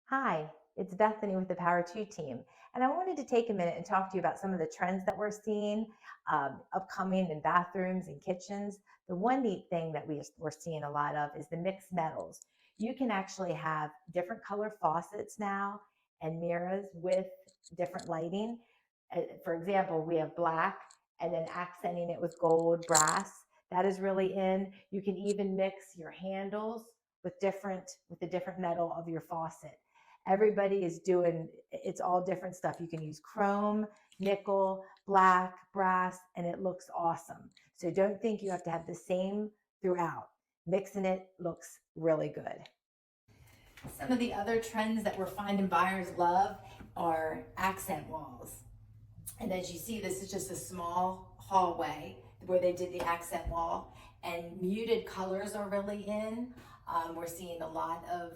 Hi, it's Bethany with the Power 2 team. And I wanted to take a minute and talk to you about some of the trends that we're seeing upcoming in bathrooms and kitchens. The one neat thing that we're seeing a lot of is the mixed metals. You can actually have different color faucets now and mirrors with different lighting. For example, we have black and then accenting it with gold, brass. That is really in. You can even mix your handles with the different metal of your faucet. Everybody is doing, it's all different stuff. You can use chrome, nickel, black, brass, and it looks awesome. So don't think you have to have the same throughout. Mixing it looks really good. Some of the other trends that we're finding buyers love are accent walls. And as you see, this is just a small hallway where they did the accent wall, and muted colors are really in. We're seeing a lot of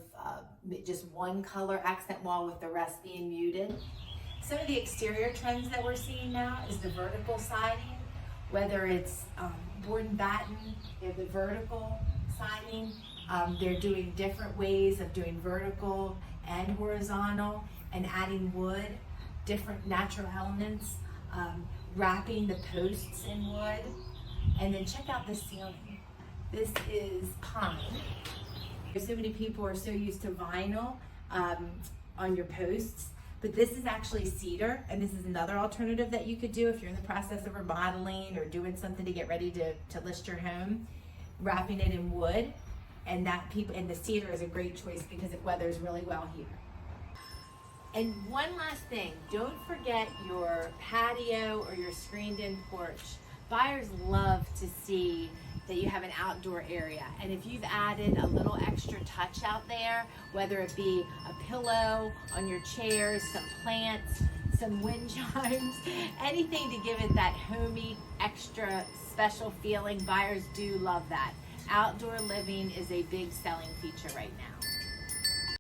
just one color accent wall with the rest being muted. Some of the exterior trends that we're seeing now is the vertical siding, whether it's board and batten, they have the vertical siding. They're doing different ways of doing vertical and horizontal and adding wood, different natural elements, wrapping the posts in wood. And then check out the ceiling. This is pine. So many people are so used to vinyl on your posts, but this is actually cedar, and this is another alternative that you could do if you're in the process of remodeling or doing something to get ready to list your home, wrapping it in wood. And the cedar is a great choice because it weathers really well here. And one last thing, don't forget your patio or your screened-in porch. Buyers love to see that you have an outdoor area. And if you've added a little extra touch out there, whether it be a pillow on your chairs, some plants, some wind chimes, anything to give it that homey, extra special feeling, buyers do love that. Outdoor living is a big selling feature right now.